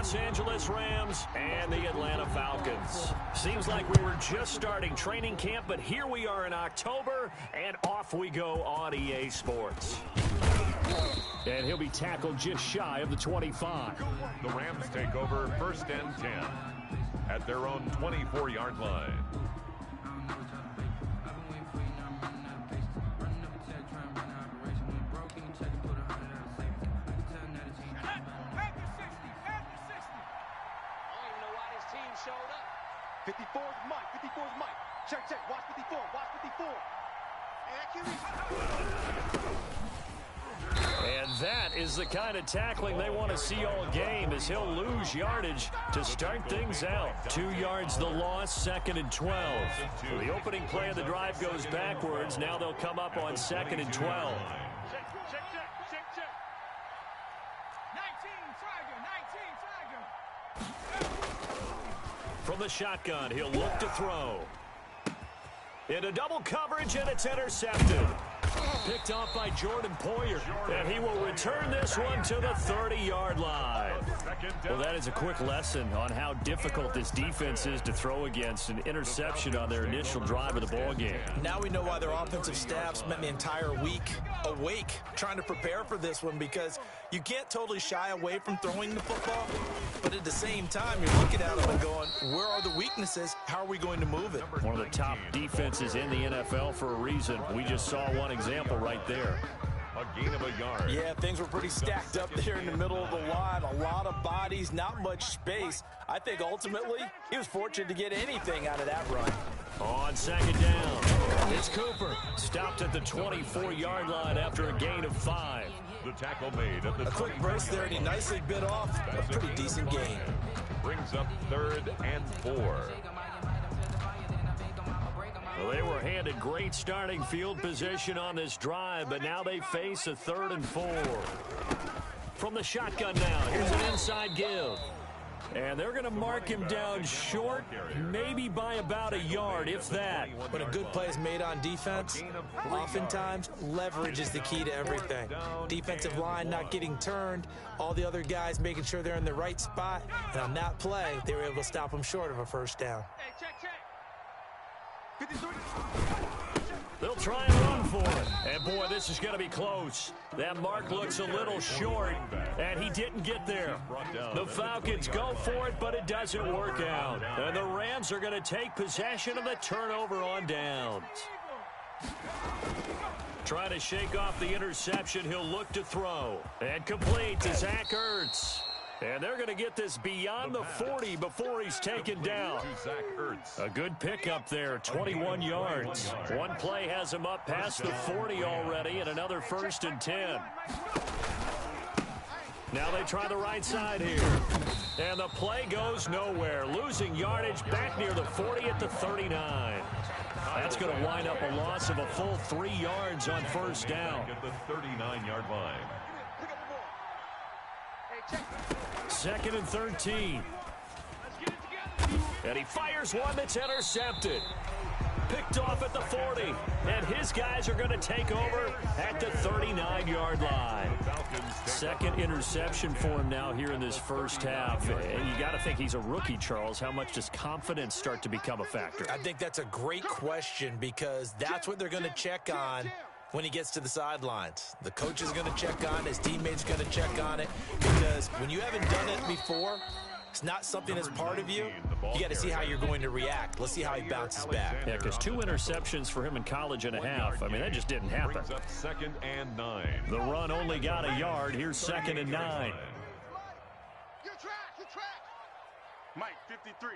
Los Angeles Rams and the Atlanta Falcons. Seems like we were just starting training camp, but here we are in October, and off we go on EA Sports. And he'll be tackled just shy of the 25. The Rams take over 1st and 10 at their own 24-yard line. Showed up. 54's Mike. 54's Mike. Check, check. Watch 54. Watch 54. And that is the kind of tackling they want to see all game, as he'll lose yardage to start things out. 2 yards the loss, 2nd and 12. So the opening play of the drive goes backwards. Now they'll come up on 2nd and 12. From the shotgun, he'll look to throw. Into double coverage, and it's intercepted. Picked off by Jordan Poyer, and he will return this one to the 30-yard line. Well, that is a quick lesson on how difficult this defense is to throw against. An interception on their initial drive of the ball game. Now we know why their offensive staff spent the entire week awake trying to prepare for this one, because you can't totally shy away from throwing the football, but at the same time, you're looking at them and going, where are the weaknesses? How are we going to move it? One of the top defenses in the NFL for a reason. We just saw one example right there. A gain of a yard. Yeah, things were pretty stacked up there in the middle of the line. A lot of bodies, not much space. I think ultimately he was fortunate to get anything out of that run. On 2nd down, it's Cooper. Stopped at the 24-yard line after a gain of 5. The tackle made at the A quick burst there, and he nicely bit off a pretty decent gain. Brings up 3rd and 4. Well, they were handed great starting field position on this drive, but now they face a 3rd and 4. From the shotgun now, here's an inside give. And they're going to mark him down short, maybe by about a yard, if that. When a good play is made on defense, oftentimes leverage is the key to everything. Defensive line not getting turned, all the other guys making sure they're in the right spot, and on that play, they were able to stop him short of a 1st down. They'll try and run for it. And, boy, this is going to be close. That mark looks a little short, and he didn't get there. The Falcons go for it, but it doesn't work out. And the Rams are going to take possession of the turnover on downs. Trying to shake off the interception, he'll look to throw. And complete to Zach Ertz. And they're going to get this beyond the 40 before he's taken down. A good pickup there, 21 yards. One play has him up past the 40 already, and another 1st and 10. Now they try the right side here. And the play goes nowhere. Losing yardage back near the 40 at the 39. That's going to wind up a loss of a full 3 yards on 1st down. At the 39-yard line. 2nd and 13. And he fires one that's intercepted. Picked off at the 40. And his guys are going to take over at the 39-yard line. 2nd interception for him now here in this 1st half. And you got to think he's a rookie, Charles. How much does confidence start to become a factor? I think that's a great question, because that's what they're going to check on when he gets to the sidelines. The coach is going to check on it. His teammates going to check on it, because when you haven't done it before, it's not something that's part of you. You got to see how you're going to react. Let's see how he bounces back. Yeah, because 2 interceptions for him in college and a half. I mean, that just didn't happen. 2nd and 9. The run only got a yard. Here's 2nd and 9. Mike, 53.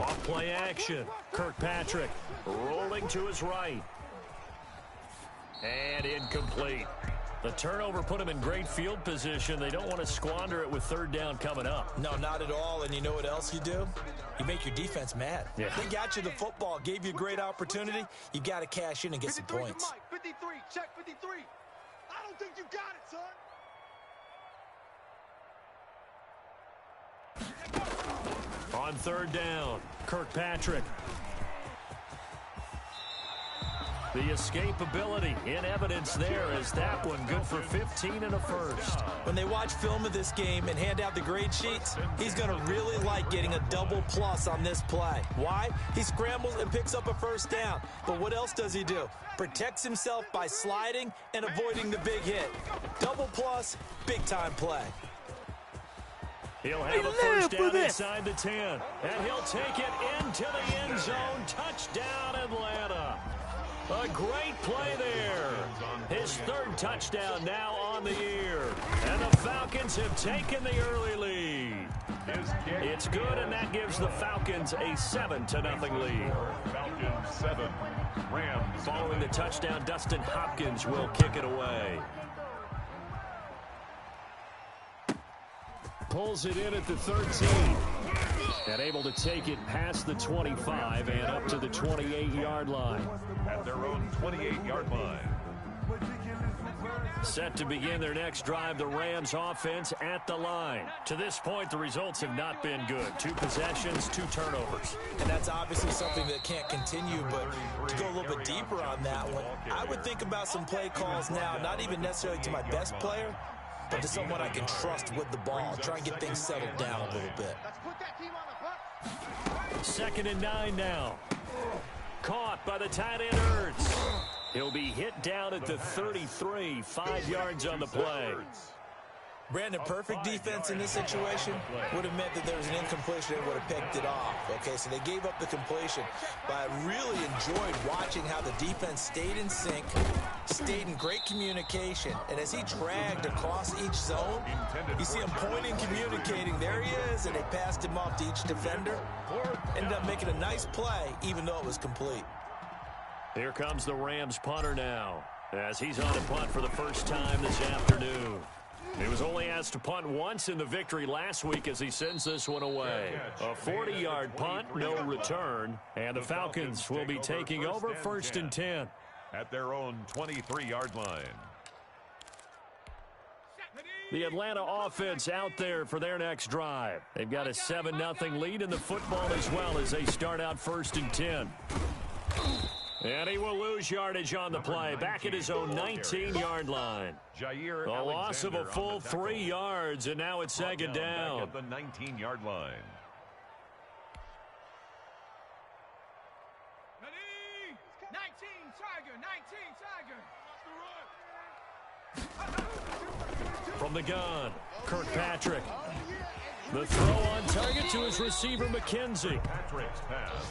Off play action. Kirkpatrick rolling to his right. And incomplete. The turnover put him in great field position. They don't want to squander it with 3rd down coming up. No, not at all. And you know what else you do? You make your defense mad. Yeah. They got you the football, gave you a great opportunity. You got to cash in and get some points. 53, check 53. I don't think you got it, son. On 3rd down, Kirkpatrick. The escapability in evidence there as that one good for 15 and a first. When they watch film of this game and hand out the grade sheets, he's going to really like getting a double plus on this play. Why? He scrambles and picks up a first down. But what else does he do? Protects himself by sliding and avoiding the big hit. Double plus, big-time play. He'll have a first down inside the 10. And he'll take it into the end zone. Touchdown, Atlanta. A great play there. His third touchdown now on the year. And the Falcons have taken the early lead. It's good, and that gives the Falcons a 7-0 lead. Falcons 7. Rams. Following the touchdown, Dustin Hopkins will kick it away. Pulls it in at the 13. And able to take it past the 25 and up to the 28-yard line. At their own 28-yard line. Set to begin their next drive, the Rams offense at the line. To this point, the results have not been good. 2 possessions, 2 turnovers. And that's obviously something that can't continue, but to go a little bit deeper on that one, I would think about some play calls now, not even necessarily to my best player, but to someone I can trust with the ball. Try and get things settled down a little bit. 2nd and 9 now. Caught by the tight end, Ertz. He'll be hit down at the 33, 5 yards on the play. Brandon, perfect defense in this situation would have meant that there was an incompletion and would have picked it off. Okay, so they gave up the completion. But I really enjoyed watching how the defense stayed in sync, stayed in great communication. And as he dragged across each zone, you see him pointing, communicating. There he is, and they passed him off to each defender. Ended up making a nice play, even though it was complete. Here comes the Rams punter now, as he's on a punt for the first time this afternoon. He was only asked to punt once in the victory last week as he sends this one away. A 40-yard punt, no return, and the Falcons will be taking over 1st and 10. At their own 23-yard line. The Atlanta offense out there for their next drive. They've got a 7-0 lead in the football as well as they start out 1st and 10. And he will lose yardage on the play, back at his own 19-yard line. A loss of a full 3 yards, and now it's 2nd down. At the 19-yard line. Ready? 19 Tiger. From the gun, Kirkpatrick. The throw on target to his receiver, McKenzie.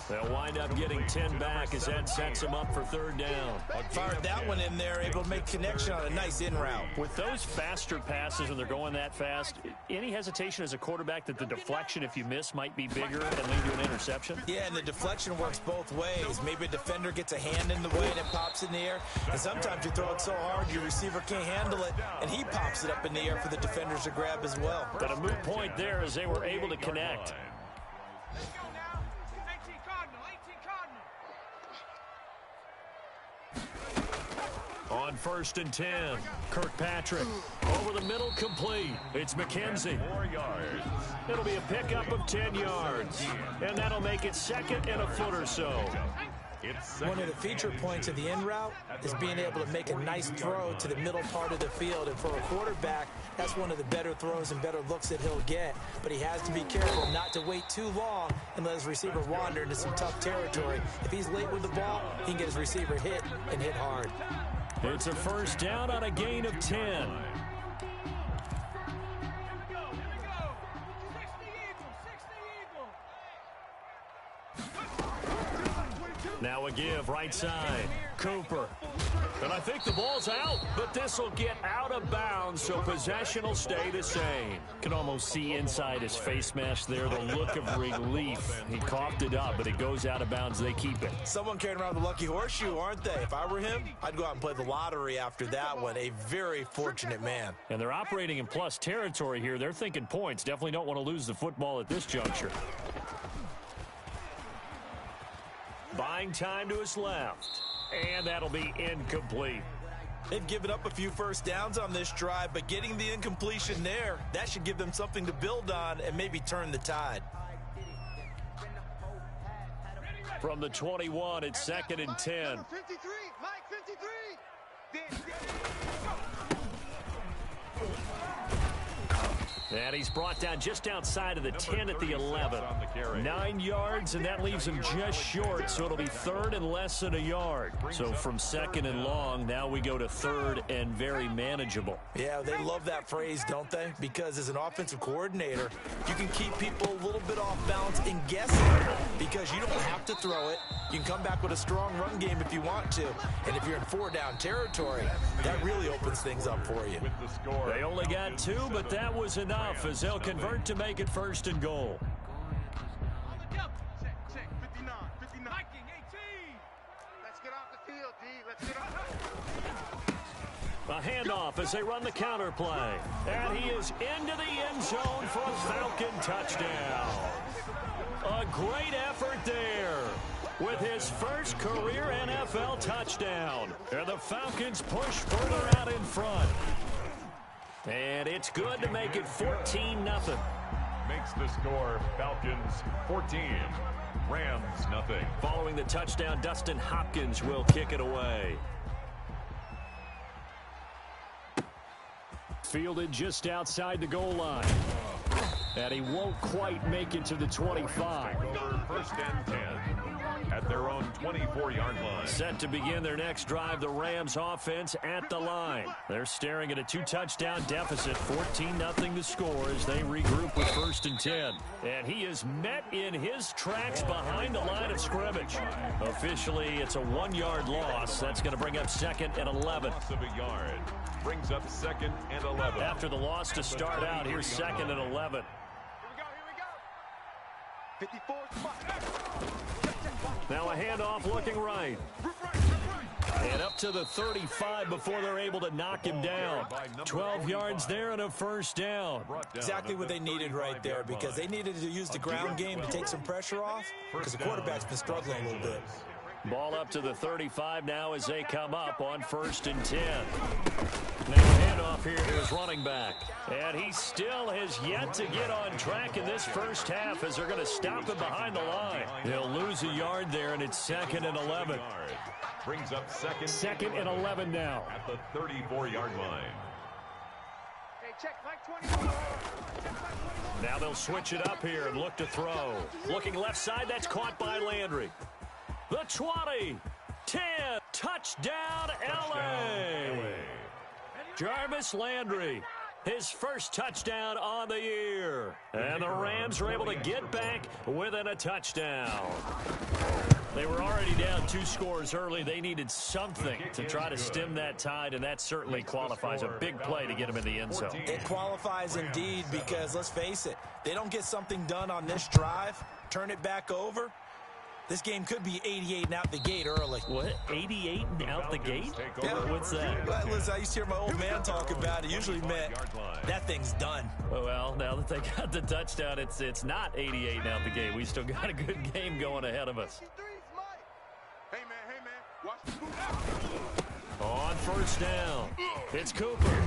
They'll wind up getting 10 back as that sets him up for 3rd down. Fired that one in there, able to make connection on a nice in route. With those faster passes when they're going that fast, any hesitation as a quarterback that the deflection, if you miss, might be bigger and lead to an interception? Yeah, and the deflection works both ways. Maybe a defender gets a hand in the way and it pops in the air. And sometimes you throw it so hard your receiver can't handle it, and he pops it up in the air for the defenders to grab as well. But a moot point there as they were able to connect. Let's go now. 18 Cardinal. On 1st and 10, Kirkpatrick over the middle, complete. It's McKenzie. 4 yards. It'll be a pickup of 10 yards, and that'll make it 2nd and a foot or so. One of the feature points of the in route is being able to make a nice throw to the middle part of the field. And for a quarterback, that's one of the better throws and better looks that he'll get. But he has to be careful not to wait too long and let his receiver wander into some tough territory. If he's late with the ball, he can get his receiver hit and hit hard. It's a 1st down on a gain of 10. Now a give, right side. Cooper. And I think the ball's out, but this will get out of bounds, so possession will stay the same. Can almost see inside his face mask there the look of relief. He coughed it up, but it goes out of bounds. They keep it. Someone carrying around the lucky horseshoe, aren't they? If I were him, I'd go out and play the lottery after that one. A very fortunate man. And they're operating in plus territory here. They're thinking points. Definitely don't want to lose the football at this juncture. Buying time to his left. And that'll be incomplete. They've given up a few first downs on this drive, but getting the incompletion there, that should give them something to build on and maybe turn the tide. From the 21, it's 2nd and 10. 53, Mike. And he's brought down just outside of the 10 at the 11. 9 yards, and that leaves him just short, so it'll be third and less than a yard. So from second and long, now we go to third and very manageable. Yeah, they love that phrase, don't they? Because as an offensive coordinator, you can keep people a little bit off balance and guessing because you don't have to throw it. You can come back with a strong run game if you want to. And if you're in 4-down territory, that really opens things up for you. They only got 2, but that was enough as they'll convert to make it first and goal. Check, 59, 59. 18. Let's get off the field, D. Let's get off. A handoff as they run the counter play. And he is into the end zone for a Falcon touchdown. A great effort there with his first career NFL touchdown. And the Falcons push further out in front. And it's good to make it 14-0. Makes the score Falcons 14, Rams nothing. Following the touchdown, Dustin Hopkins will kick it away. Fielded just outside the goal line. And he won't quite make it to the 25. Over first and 10 at their own 24-yard line. Set to begin their next drive, the Rams offense at the line. They're staring at a 2-touchdown deficit, 14-0 to score as they regroup with first and 10. And he is met in his tracks behind the line of scrimmage. Officially, it's a 1-yard loss. That's going to bring up second and 11. Loss of a yard brings up second and 11. After the loss to start out, here's second and 11. Here we go. 54. Now a handoff looking right. And up to the 35 before they're able to knock him down. 12 yards there and a first down. Exactly what they needed right there because they needed to use the ground game to take some pressure off because the quarterback's been struggling a little bit. Ball up to the 35 now as they come up on first and 10. Now handoff here to his running back. And he still has yet to get on track in this first half as they're going to stop him behind the line. They'll lose a yard there, and it's second and 11. Brings up second and 11 now. At the 34-yard line. Hey, check, Mike 21. Now they'll switch it up here and look to throw. Looking left side, that's caught by Landry. The 20, 10, touchdown, LA. Jarvis Landry, his first touchdown on the year. And the Rams are able to get back within a touchdown. They were already down 2 scores early. They needed something to try to stem that tide, and that certainly qualifies. A big play to get him in the end zone. It qualifies indeed because, let's face it, they don't get something done on this drive, turn it back over. This game could be 88 and out the gate early. What? 88 and out the gate? Yeah. What's that? Well, listen, I used to hear my old man talk about it. Usually meant that thing's done. Well, now that they got the touchdown, it's not 88 and out the gate. We still got a good game going ahead of us. Hey, man, watch the Cooper. On first down, it's Cooper.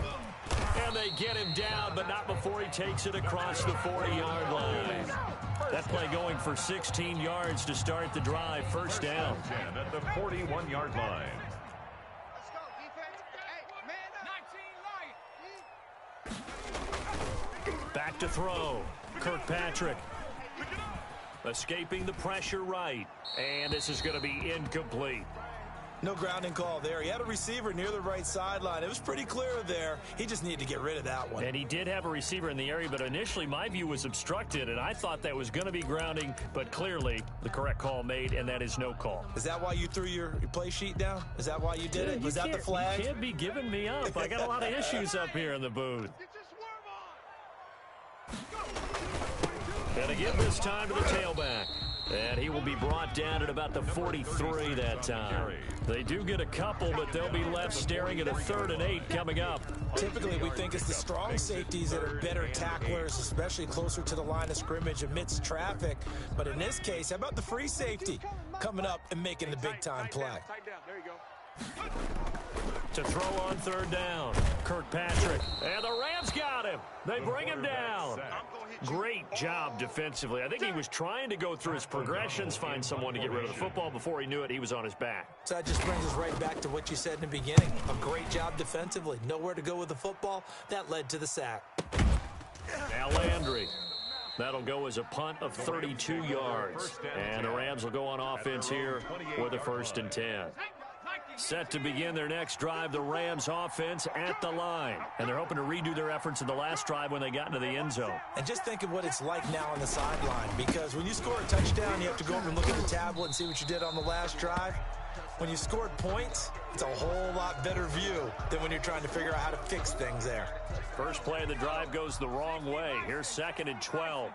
And they get him down, but not before he takes it across the 40-yard line. That play going for 16 yards to start the drive. First down. At the 41-yard line. Let's go, defense. Hey, man up. Back to throw. Kirkpatrick. Escaping the pressure right. And this is going to be incomplete. No grounding call there. He had a receiver near the right sideline. It was pretty clear there. He just needed to get rid of that one. And he did have a receiver in the area, but initially my view was obstructed, and I thought that was going to be grounding, but clearly the correct call made, and that is no call. Is that why you threw your play sheet down? Is that why you did it? Was that the flag? You can't be giving me up. I got a lot of issues up here in the booth. Get your swerve on. And again this time to the tailback. And he will be brought down at about the 43 that time. They do get a couple, but they'll be left staring at a 3rd and 8 coming up. Typically, we think it's the strong safeties that are better tacklers, especially closer to the line of scrimmage amidst traffic. But in this case, how about the free safety coming up and making the big-time play? Tight down. There you go. To throw on 3rd down, Kirkpatrick. And the Rams got him. They bring him down. Great job defensively. I think he was trying to go through his progressions, find someone to get rid of the football. Before he knew it, he was on his back. So that just brings us right back to what you said in the beginning. A great job defensively. Nowhere to go with the football. That led to the sack. Now Landry. That'll go as a punt of 32 yards. And the Rams will go on offense here with a 1st and 10. Set to begin their next drive, the Rams offense at the line. And they're hoping to redo their efforts in the last drive when they got into the end zone. And just think of what it's like now on the sideline, because when you score a touchdown, you have to go over and look at the tablet and see what you did on the last drive. When you scored points, it's a whole lot better view than when you're trying to figure out how to fix things there. First play of the drive goes the wrong way. Here's 2nd and 12.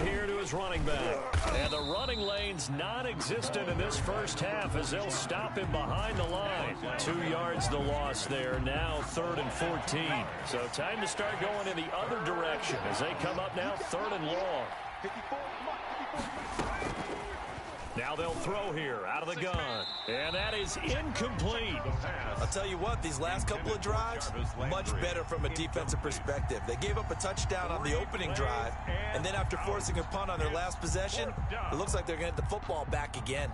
Here to his running back. And the running lane's non-existent in this first half as they'll stop him behind the line. 2 yards the loss there. Now 3rd and 14. So time to start going in the other direction as they come up now 3rd and long. Now they'll throw here out of the gun. And that is incomplete. I'll tell you what, these last couple of drives, much better from a defensive perspective. They gave up a touchdown on the opening drive, and then after forcing a punt on their last possession, it looks like they're going to get the football back again.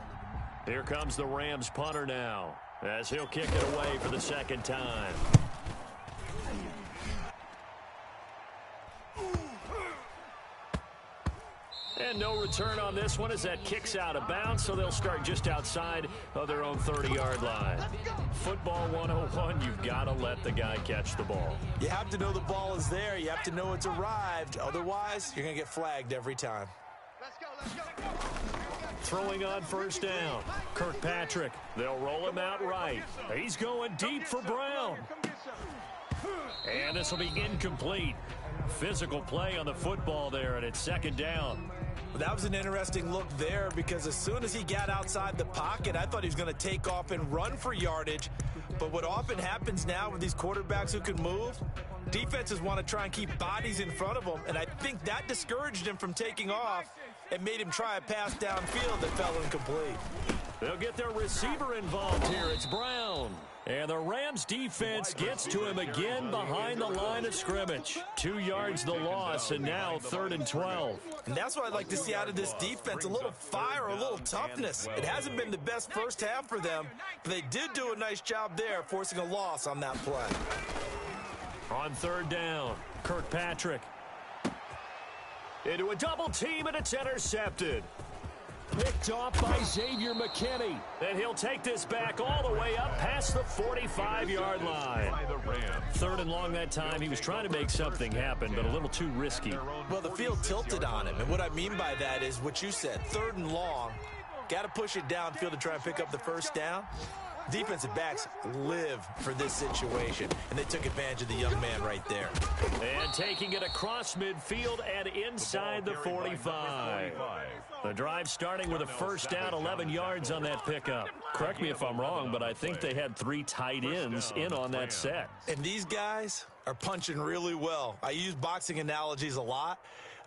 Here comes the Rams punter now as he'll kick it away for the 2nd time. And no return on this one as that kicks out of bounds, so they'll start just outside of their own 30-yard line. Football 101, you've got to let the guy catch the ball. You have to know the ball is there. You have to know it's arrived. Otherwise, you're going to get flagged every time. Let's go. Throwing on 1st down. Kirkpatrick. They'll roll him out right. He's going deep for Brown. And this will be incomplete. Physical play on the football there, and it's 2nd down. That was an interesting look there because as soon as he got outside the pocket, I thought he was going to take off and run for yardage. But what often happens now with these quarterbacks who can move, defenses want to try and keep bodies in front of them, and I think that discouraged him from taking off and made him try a pass downfield that fell incomplete. They'll get their receiver involved here. It's Brown. And the Rams defense gets to him again behind the line of scrimmage. 2 yards the loss, and now 3rd and 12. And that's what I'd like to see out of this defense, a little fire, a little toughness. It hasn't been the best first half for them, but they did do a nice job there, forcing a loss on that play. On 3rd down, Kirkpatrick. Into a double team, and it's intercepted. Picked off by Xavier McKinney. And he'll take this back all the way up past the 45-yard line. 3rd and long that time. He was trying to make something happen, but a little too risky. Well, the field tilted on him. And what I mean by that is what you said. 3rd and long. Got to push it downfield to try and pick up the 1st down. Defensive backs live for this situation, and they took advantage of the young man right there. And taking it across midfield and inside the 45. The drive starting with a 1st down, 11 yards on that pickup. Correct me if I'm wrong, but I think they had 3 tight ends in on that set. And these guys are punching really well. I use boxing analogies a lot.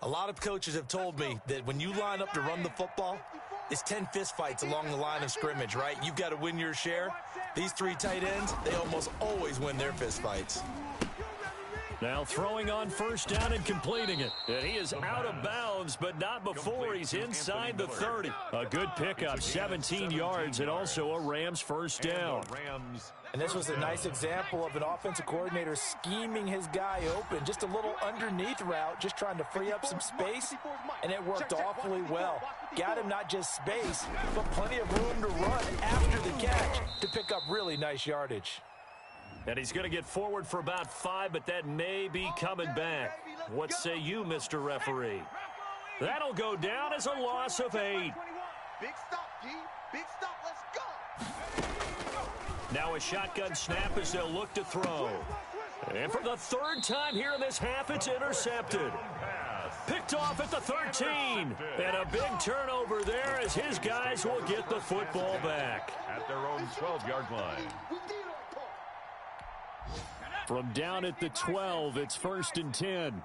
A lot of coaches have told me that when you line up to run the football, it's 10 fistfights along the line of scrimmage, right? You've got to win your share. These 3 tight ends, they almost always win their fistfights. Now throwing on 1st down and completing it. And he is out of bounds, but not before he's inside the 30. A good pickup, 17 yards, and also a Rams 1st down. And this was a nice example of an offensive coordinator scheming his guy open. Just a little underneath route, just trying to free up some space, and it worked awfully well. Got him not just space, but plenty of room to run after the catch to pick up really nice yardage. And he's going to get forward for about 5, but that may be coming back. What say you, Mr. Referee? That'll go down as a loss of 8. Big stop, G. Big stop. Let's go. Now a shotgun snap as they'll look to throw. And for the 3rd time here in this half, it's intercepted. Picked off at the 13. And a big turnover there as his guys will get the football back. At their own 12-yard line. From down at the 12, it's 1st and 10.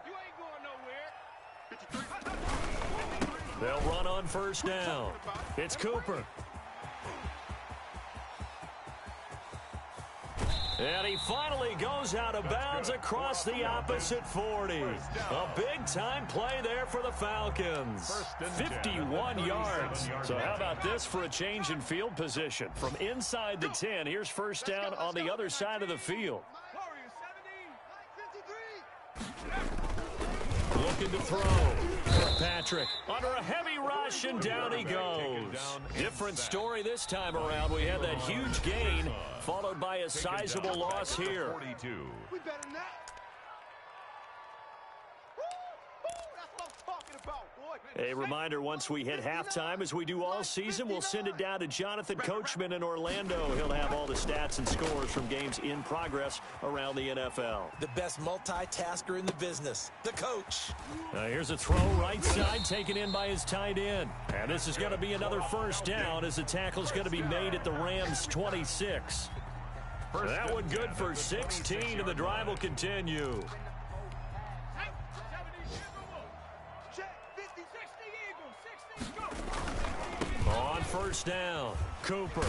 They'll run on 1st down. It's Cooper. And he finally goes out of bounds across the opposite 40. A big-time play there for the Falcons. 51 yards. So how about this for a change in field position? From inside the 10, here's first down on the other side of the field. Looking to throw. Patrick under a heavy rush, and down he goes. Different story this time around. We had that huge gain, followed by a sizable loss here. We better than that. That's what I'm talking about, boy. A reminder, once we hit halftime, as we do all season, we'll send it down to Jonathan Coachman in Orlando. He'll have all the stats and scores from games in progress around the NFL. The best multitasker in the business, the coach. Here's a throw right side, taken in by his tight end. And this is going to be another first down, as the tackle's going to be made at the Rams' 26. That one good for 16, and the drive will continue. On first down, Cooper.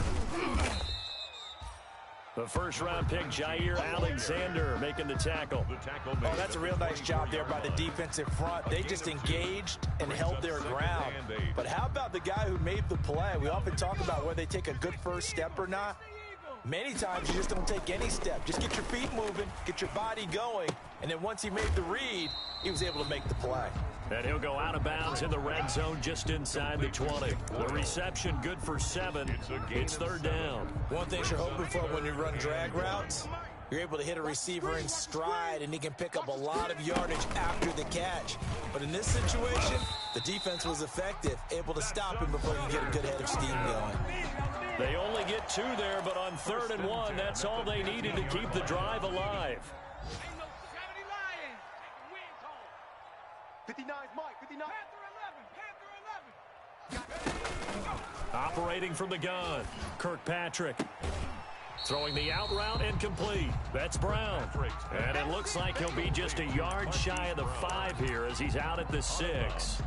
The first-round pick, Jair Alexander, making the tackle. Oh, that's a real nice job there by the defensive front. They just engaged and held their ground. But how about the guy who made the play? We often talk about whether they take a good first step or not. Many times you just don't take any step. Just get your feet moving, get your body going, and then once he made the read, he was able to make the play. And he'll go out of bounds in the red zone just inside the 20. The reception good for 7. It's third down. One thing you're hoping for when you run drag routes, you're able to hit a receiver in stride, and he can pick up a lot of yardage after the catch. But in this situation, the defense was effective, able to stop him before he could get a good head of steam going. They only get 2 there, but on 3rd and 1, that's all they needed to keep the drive alive. 59's Mike, 59. Operating from the gun, Kirkpatrick. Throwing the out route incomplete. That's Brown. And it looks like he'll be just a yard shy of the 5 here as he's out at the 6.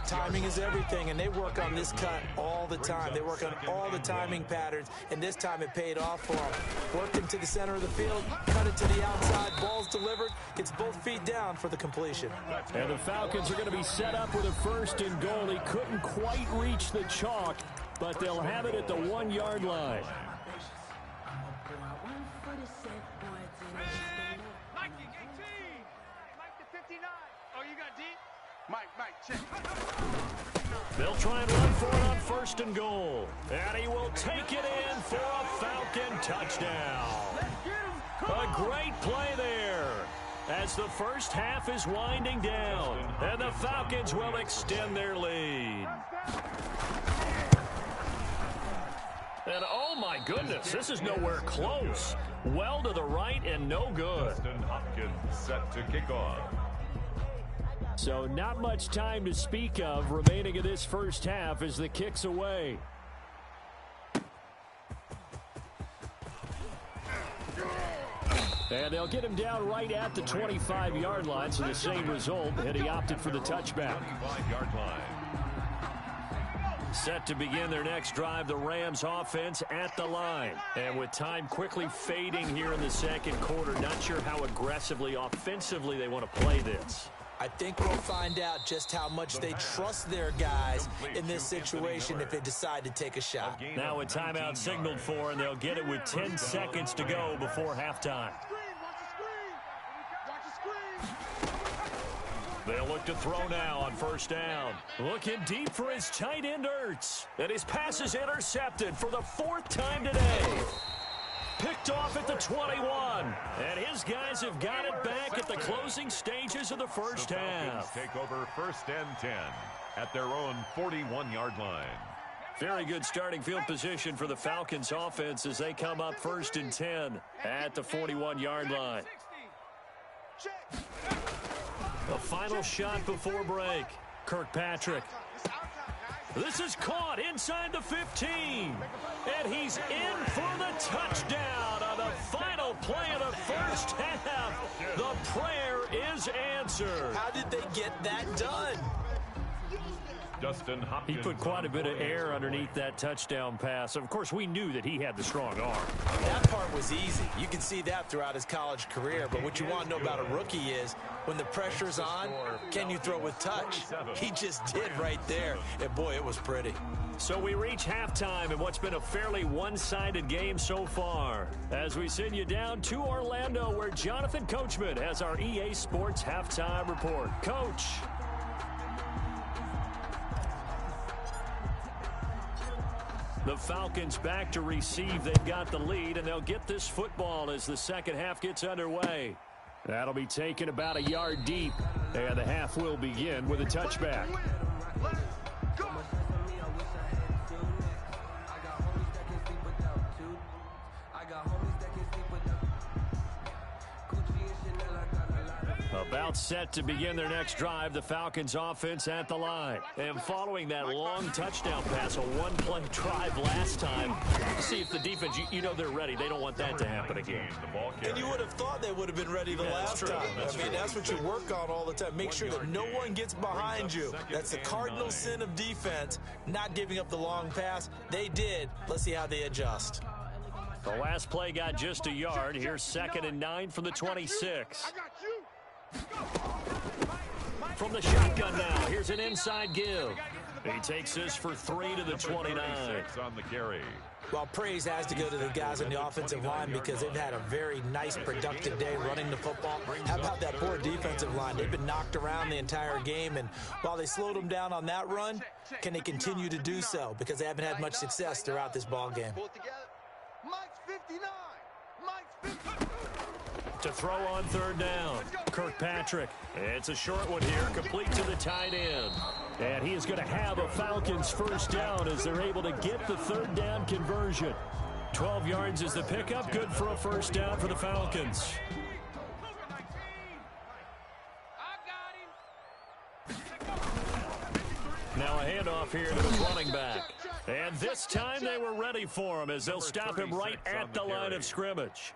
Timing is everything, and they work on this cut all the time. They work on all the timing patterns, and this time it paid off for him. Worked him to the center of the field, cut it to the outside, ball's delivered, gets both feet down for the completion. And the Falcons are going to be set up with a 1st and goal. He couldn't quite reach the chalk, but they'll have it at the 1-yard line. Mike, check. They'll try and run for it on 1st and goal. And he will take it in for a Falcon touchdown. A great play there as the first half is winding down. And the Falcons will extend their lead. And oh my goodness, this is nowhere close. Well to the right and no good. Hopkins set to kick off. So not much time to speak of remaining in this first half as the kick's away. And they'll get him down right at the 25-yard line, so the same result, and he opted for the touchback. 25-yard line. Set to begin their next drive, the Rams offense at the line. And with time quickly fading here in the second quarter, not sure how aggressively, offensively they want to play this. I think we'll find out just how much they trust their guys in this situation if they decide to take a shot. Now a timeout signaled for, and they'll get it with 10 seconds to go before halftime. They'll look to throw now on 1st down. Looking deep for his tight end, Ertz. And his pass is intercepted for the 4th time today. Picked off at the 21. And his guys have got it back at the closing stages of the first half. Take over 1st and 10 at their own 41-yard line. Very good starting field position for the Falcons offense as they come up 1st and 10 at the 41-yard line. The final shot before break. Kirkpatrick. This is caught inside the 15. And he's in for the touchdown on the final play of the first half. The prayer is answered. How did they get that done? Dustin Hopkins. He put quite a bit of air underneath that touchdown pass. Of course, we knew that he had the strong arm. That part was easy. You can see that throughout his college career. But what you want to know about a rookie is when the pressure's on, can you throw with touch? He just did right there. And, boy, it was pretty. So we reach halftime in what's been a fairly one-sided game so far. As we send you down to Orlando, where Jonathan Coachman has our EA Sports Halftime Report. Coach. The Falcons back to receive. They've got the lead, and they'll get this football as the second half gets underway. That'll be taken about a yard deep, and the half will begin with a touchback. About set to begin their next drive, the Falcons offense at the line. And following that long touchdown pass, a one-play drive last time, see if the defense, you know they're ready. They don't want that to happen again. And you would have thought they would have been ready the last time. That's what you work on all the time. Make sure that no one gets behind you. That's the cardinal sin of defense, not giving up the long pass. They did. Let's see how they adjust. The last play got just a yard. Here's 2nd and 9 from the 26. From the shotgun now, here's an inside give. He takes this for 3 to the 29. On the carry. Well, praise has to go to the guys on the offensive line because they've had a very nice, productive day running the football. How about that poor defensive line? They've been knocked around the entire game, and while they slowed them down on that run, can they continue to do so? Because they haven't had much success throughout this ball game. Mike's 59. Mike's 59. To throw on 3rd down, Kirkpatrick. It's a short one here, complete to the tight end. And he is going to have a Falcons first down as they're able to get the 3rd down conversion. 12 yards is the pickup, good for a first down for the Falcons. Now a handoff here to the running back. And this time they were ready for him as they'll stop him right at the line of scrimmage.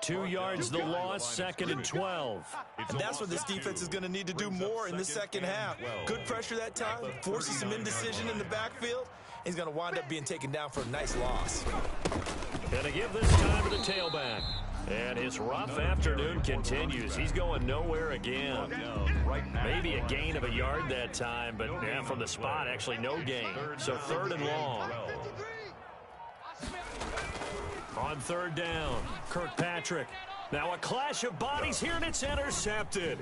2 yards the loss, 2nd and 12. And that's what this defense is going to need to do more in the second half. Good pressure that time, forces some indecision in the backfield. He's going to wind up being taken down for a nice loss. Going to give this time to the tailback. And his rough afternoon continues. He's going nowhere again. Maybe a gain of a yard that time, but yeah, from the spot, actually no gain. So 3rd and long. On 3rd down, Kirkpatrick. Now a clash of bodies here, and it's intercepted.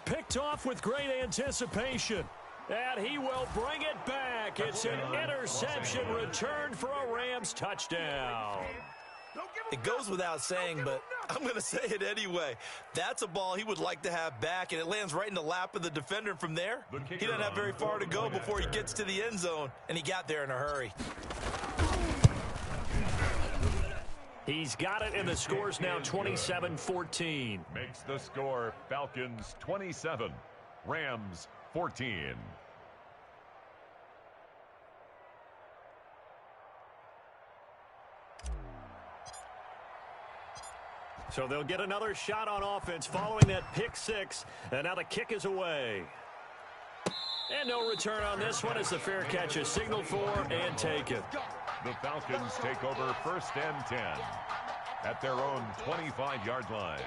Picked off with great anticipation. And he will bring it back. It's an interception returned for a Rams touchdown. It goes without saying, but I'm going to say it anyway. That's a ball he would like to have back, and it lands right in the lap of the defender from there. He doesn't have very far to go before he gets to the end zone, and he got there in a hurry. He's got it, and the score's now 27-14. Makes the score Falcons 27, Rams 14. So they'll get another shot on offense following that pick 6, and now the kick is away. And no return on this one as the fair catch is signaled for and taken. The Falcons take over 1st and 10 at their own 25-yard line.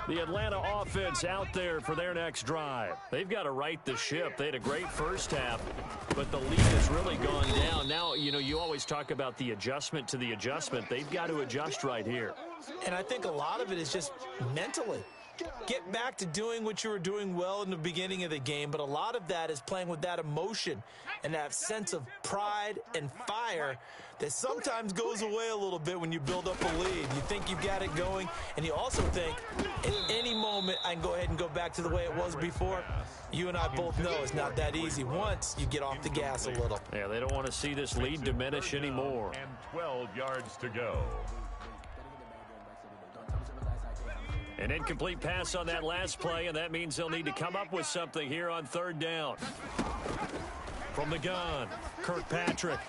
The Atlanta offense out there for their next drive. They've got to right the ship. They had a great first half, but the lead has really gone down. Now, you always talk about the adjustment to the adjustment. They've got to adjust right here. And I think a lot of it is just mentally. Get back to doing what you were doing well in the beginning of the game, but a lot of that is playing with that emotion and that sense of pride and fire that sometimes goes away a little bit when you build up a lead. You think you've got it going, and you also think at any moment I can go ahead and go back to the way it was before. You and I both know it's not that easy once you get off the gas a little. Yeah, they don't want to see this lead diminish anymore. And 12 yards to go. An incomplete pass on that last play, and that means they'll need to come up with something here on 3rd down. From the gun, Kirkpatrick.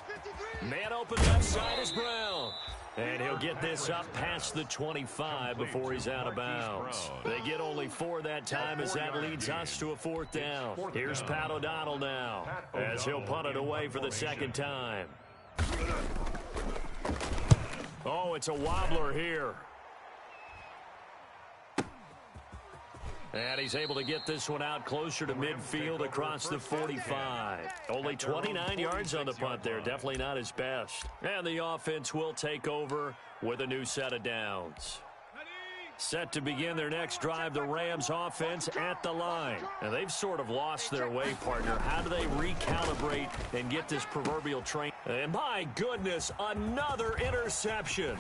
Man open left side is Brown. And he'll get this up past the 25 before he's out of bounds. They get only 4 that time as that leads us to a 4th down. Here's Pat O'Donnell now as he'll punt it away for the 2nd time. Oh, it's a wobbler here. And he's able to get this one out closer to midfield across the 45. Only 29 yards on the punt there. Definitely not his best. And the offense will take over with a new set of downs. Set to begin their next drive, the Rams offense at the line. And they've sort of lost their way, partner. How do they recalibrate and get this proverbial train? And my goodness, another interception.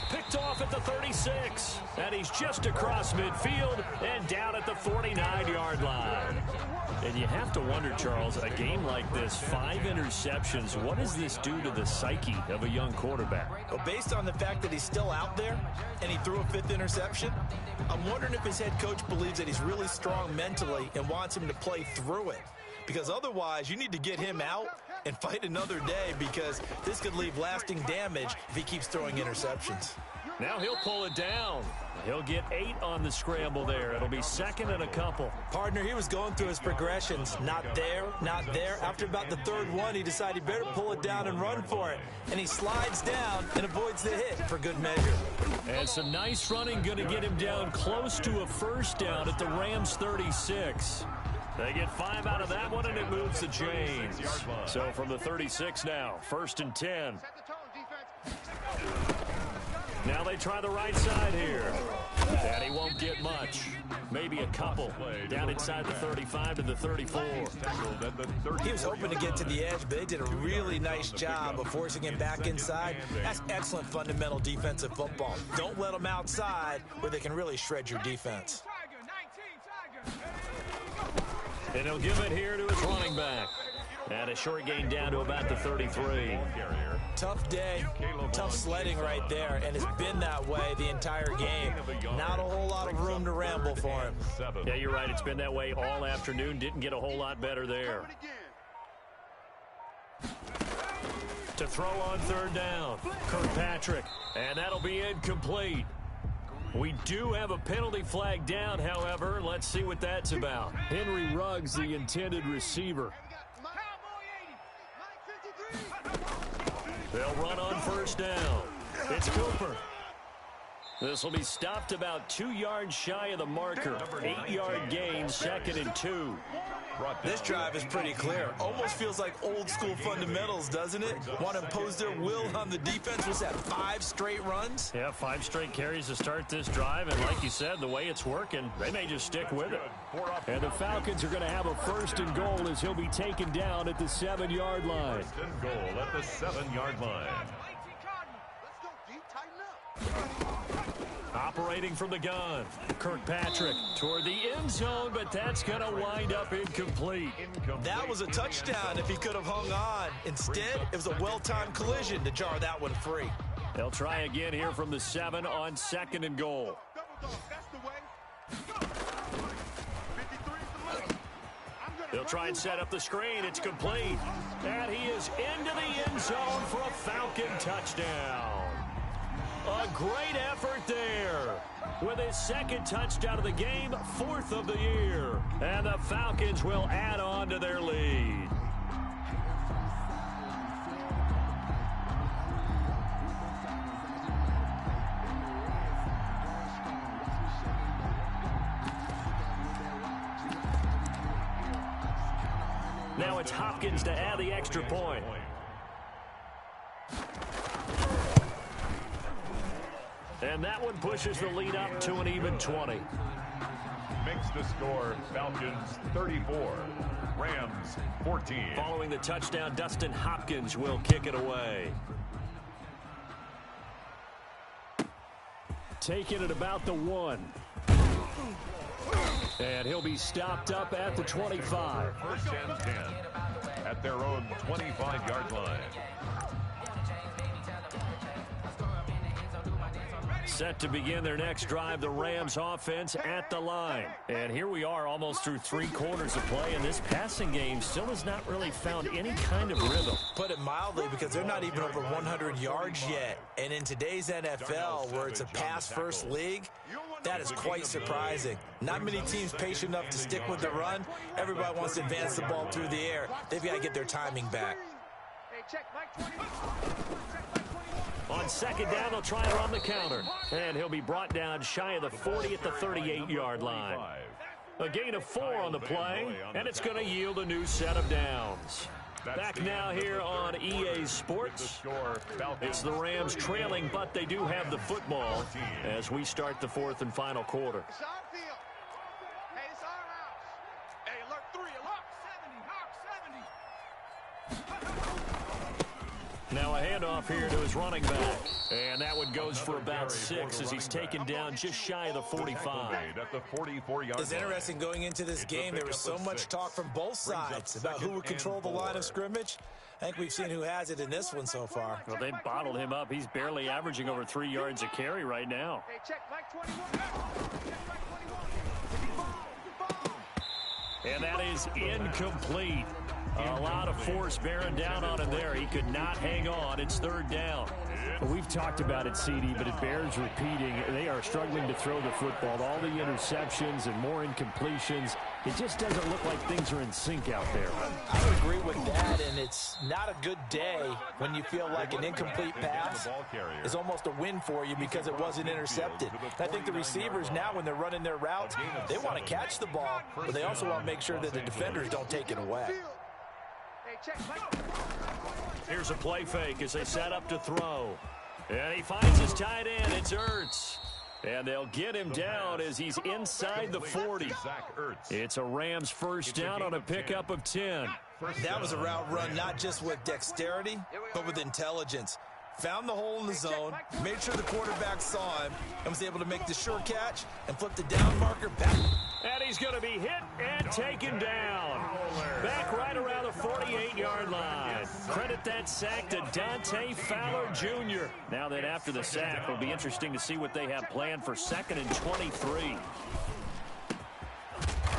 Picked off at the 36. And he's just across midfield and down at the 49-yard line. And you have to wonder, Charles, a game like this, 5 interceptions, what does this do to the psyche of a young quarterback? Well, based on the fact that he's still out there and he threw a 5th interception, I'm wondering if his head coach believes that he's really strong mentally and wants him to play through it. Because otherwise, you need to get him out and fight another day, because this could leave lasting damage if he keeps throwing interceptions. Now he'll pull it down. He'll get 8 on the scramble there. It'll be 2nd and a couple. Partner, he was going through his progressions. Not there, not there. After about the 3rd one, he decided he better pull it down and run for it. And he slides down and avoids the hit for good measure. And some nice running going to get him down close to a 1st down at the Rams 36. They get 5 out of that one, and it moves the chains. So from the 36 now, 1st and 10. Now they try the right side here. And he won't get much. Maybe a couple. Down inside the 35 to the 34. He was hoping to get to the edge, but they did a really nice job of forcing him back inside. That's excellent fundamental defensive football. Don't let them outside where they can really shred your defense. And he'll give it here to his running back. And a short gain down to about the 33. Tough day, tough sledding right there, and it's been that way the entire game. Not a whole lot of room to ramble for him. Yeah, you're right. It's been that way all afternoon. Didn't get a whole lot better there. To throw on 3rd down, Kirkpatrick. And that'll be incomplete. We do have a penalty flag down, however. Let's see what that's about. Henry Ruggs, the intended receiver. They'll run on 1st down. It's Cooper. This will be stopped about 2 yards shy of the marker. 8-yard gain, 2nd and 2. This drive is pretty clear. Almost feels like old school fundamentals, doesn't it? Want to impose their will on the defense. Was that 5 straight runs? Yeah, 5 straight carries to start this drive. And like you said, the way it's working, they may just stick with it. And the Falcons are going to have a 1st and goal as he'll be taken down at the 7-yard line. 1st and goal at the 7-yard line. Operating from the gun, Kirkpatrick toward the end zone, but that's going to wind up incomplete. That was a touchdown if he could have hung on. Instead, it was a well-timed collision to jar that one free. They'll try again here from the 7 on 2nd and goal. They'll try and set up the screen. It's complete. And he is into the end zone for a Falcon touchdown. A great effort there with his 2nd touchdown of the game, 4th of the year. And the Falcons will add on to their lead. Now it's Hopkins to add the extra point. And that one pushes the lead up to an even 20. Makes the score Falcons 34, Rams 14. Following the touchdown, Dustin Hopkins will kick it away. Taking it about the 1. And he'll be stopped up at the 25. 1st and 10 at their own 25-yard line. set to begin their next drive, the Rams offense at the line. And here we are almost through 3 quarters of play, and this passing game still has not really found any kind of rhythm. Put it mildly, because they're not even over 100 yards yet. And in today's NFL, where it's a pass-first league, that is quite surprising. Not many teams patient enough to stick with the run. Everybody wants to advance the ball through the air. They've got to get their timing back. On second down, they'll try and run the counter. And he'll be brought down shy of the 40 at the 38-yard line. A gain of 4 on the play, and it's going to yield a new set of downs. Back now here on EA Sports. It's the Rams trailing, but they do have the football as we start the 4th and final quarter. It's our field. Hey, it's our house. Hey, alert 3, alert 70, Hawk 70. Now a handoff here to his running back. And that one goes for about 6 as he's taken down just shy of the 45. It's interesting going into this game. There was so much talk from both sides about who would control the line of scrimmage. I think we've seen who has it in this one so far. Well, they bottled him up. He's barely averaging over 3 yards a carry right now. Hey, check Mike 21. And that is incomplete. A lot of force bearing down on him there. He could not hang on. It's 3rd down. We've talked about it, CD, but it bears repeating. They are struggling to throw the football. All the interceptions and more incompletions. It just doesn't look like things are in sync out there. I would agree with that, and it's not a good day when you feel like an incomplete pass is almost a win for you because it wasn't intercepted. I think the receivers now, when they're running their routes, they want to catch the ball, but they also want to make sure that the defenders don't take it away. Here's a play fake as they set up to throw. And he finds his tight end. It's Ertz. And they'll get him down as he's inside the 40. It's a Rams first down on a pickup of 10. That was a route run not just with dexterity, but with intelligence. Found the hole in the zone, made sure the quarterback saw him, and was able to make the sure catch and flip the down marker back. And he's going to be hit and taken down. Back right around the 48-yard line. Credit that sack to Dante Fowler Jr. Now that after the sack, it'll be interesting to see what they have planned for 2nd and 23.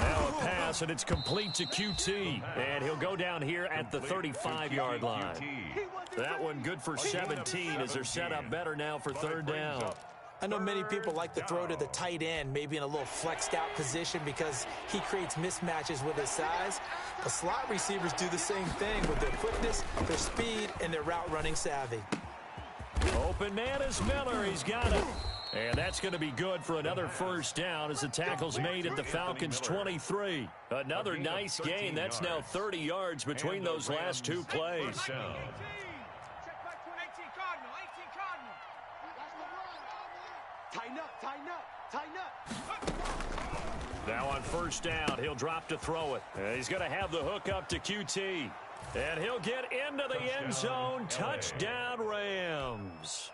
Now a pass, and it's complete to QT. And he'll go down here at the 35-yard line. That one good for 17 as they're set up better now for 3rd down. I know many people like to throw to the tight end, maybe in a little flexed out position because he creates mismatches with his size. The slot receivers do the same thing with their quickness, their speed, and their route running savvy. Open man is Miller. He's got it. And that's going to be good for another first down as the tackle's made at the Falcons' 23. Another nice gain. That's now 30 yards between those last 2 plays. Now on first down, he'll drop to throw it. And he's going to have the hook up to QT. And he'll get into the end zone. Touchdown, Rams.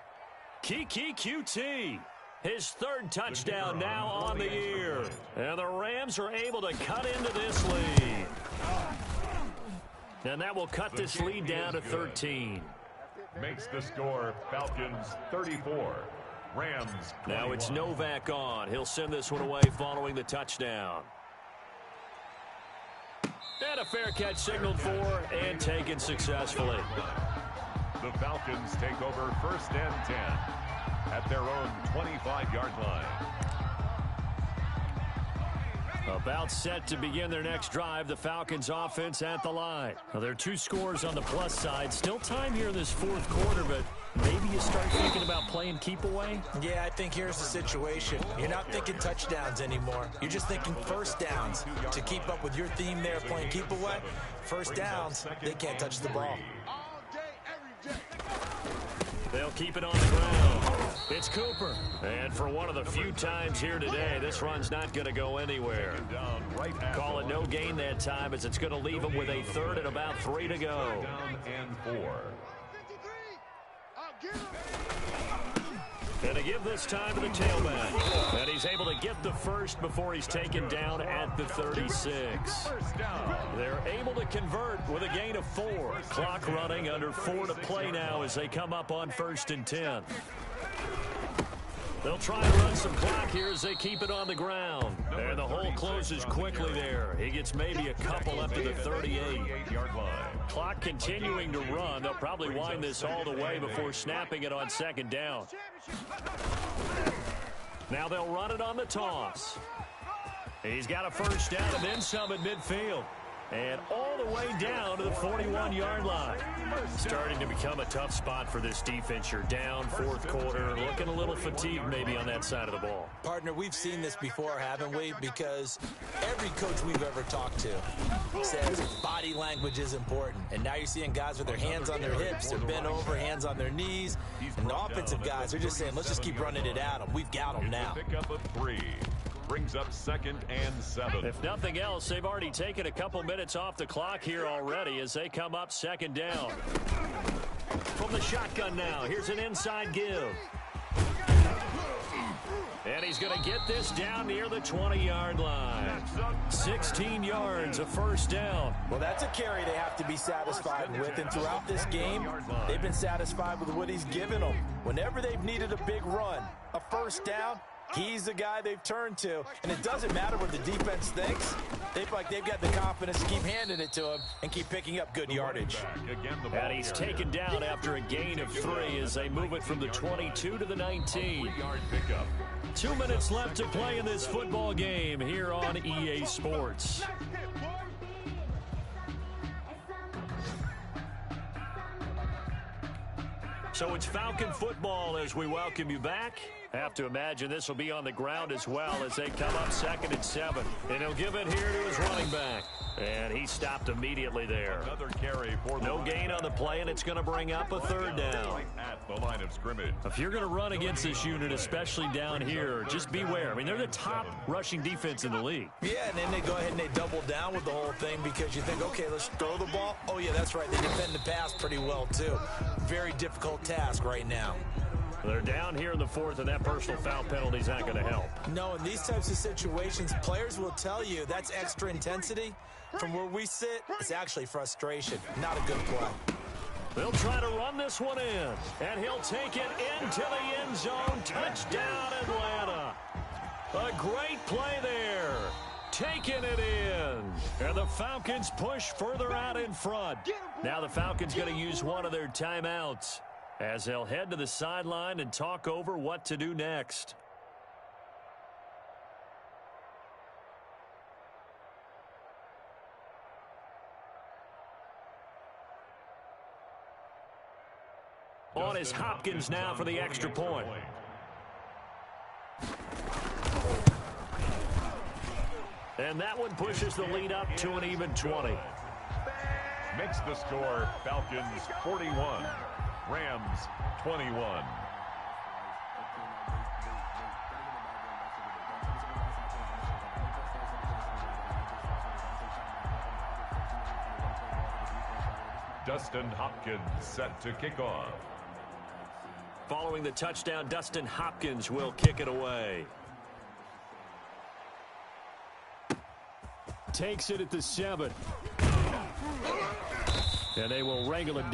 Kiki QT. His 3rd touchdown now on the year. And the Rams are able to cut into this lead. And that will cut this lead down to 13. Makes the score Falcons 34. Rams 21. Now it's Novak on. He'll send this one away following the touchdown. And a fair catch signaled for and taken successfully. The Falcons take over 1st and 10 at their own 25-yard line. About set to begin their next drive, the Falcons offense at the line. Now, there are 2 scores on the plus side. Still time here in this 4th quarter, but maybe you start thinking about playing keep away? Yeah, I think here's the situation. You're not thinking touchdowns anymore. You're just thinking first downs. To keep up with your theme there, playing keep away, first downs, they can't touch the ball. All day, every day. They'll keep it on the ground. It's Cooper. And for one of the few times here today, this run's not going to go anywhere. Call it no gain that time as it's going to leave him with a 3rd and about 3 to go. Down and 4. 53. I'll get him. And to give this time to the tailback. And he's able to get the first before he's taken down at the 36. They're able to convert with a gain of 4. Clock running under 4 to play now as they come up on 1st and 10. They'll try to run some clock here as they keep it on the ground. And the hole closes quickly there. He gets maybe a couple up to the 38-yard line. Clock continuing to run. They'll probably wind this all the way before snapping it on second down. Now they'll run it on the toss. He's got a first down and then some at midfield. And all the way down to the 41-yard line. Starting to become a tough spot for this defense. You're down fourth quarter, looking a little fatigued maybe on that side of the ball. Partner, we've seen this before, haven't we? Because every coach we've ever talked to says body language is important. And now you're seeing guys with their hands on their hips, they're bent over, hands on their knees. And the offensive guys are just saying, let's just keep running it at them. We've got them now. Pickup of 3. Brings up 2nd and 7. If nothing else, they've already taken a couple minutes off the clock here already as they come up second down. From the shotgun now, here's an inside give. And he's going to get this down near the 20-yard line. 16 yards, a first down. Well, that's a carry they have to be satisfied with. And throughout this game, they've been satisfied with what he's given them. Whenever they've needed a big run, a first down, he's the guy they've turned to, and it doesn't matter what the defense thinks. They've got the confidence to keep handing it to him and keep picking up good yardage. And he's taken down after a gain of 3 as they move it from the 22 to the 19. 2 minutes left to play in this football game here on EA Sports. So it's Falcon football as we welcome you back. Have to imagine this will be on the ground as well as they come up 2nd and 7. And he'll give it here to his running back. And he stopped immediately there. Another carry for no gain on the play, and it's going to bring up a 3rd down. At the line of scrimmage. If you're going to run against this unit, especially down here, just beware. I mean, they're the top rushing defense in the league. Yeah, and then they go ahead and they double down with the whole thing because you think, okay, let's throw the ball. Oh, yeah, that's right. They defend the pass pretty well, too. Very difficult task right now. They're down here in the 4th, and that personal foul penalty is not going to help. No, in these types of situations, players will tell you that's extra intensity. From where we sit, it's actually frustration. Not a good play. They'll try to run this one in, and he'll take it into the end zone. Touchdown, Atlanta. A great play there. Taking it in. And the Falcons push further out in front. Now the Falcons going to use one of their timeouts as they'll head to the sideline and talk over what to do next. On is Hopkins now for the extra point. And that one pushes the lead up to an even 20. Makes the score Falcons 41, Rams 21. Dustin Hopkins set to kick off. Following the touchdown, Dustin Hopkins will kick it away. Takes it at the 7. And they will wrangle it down.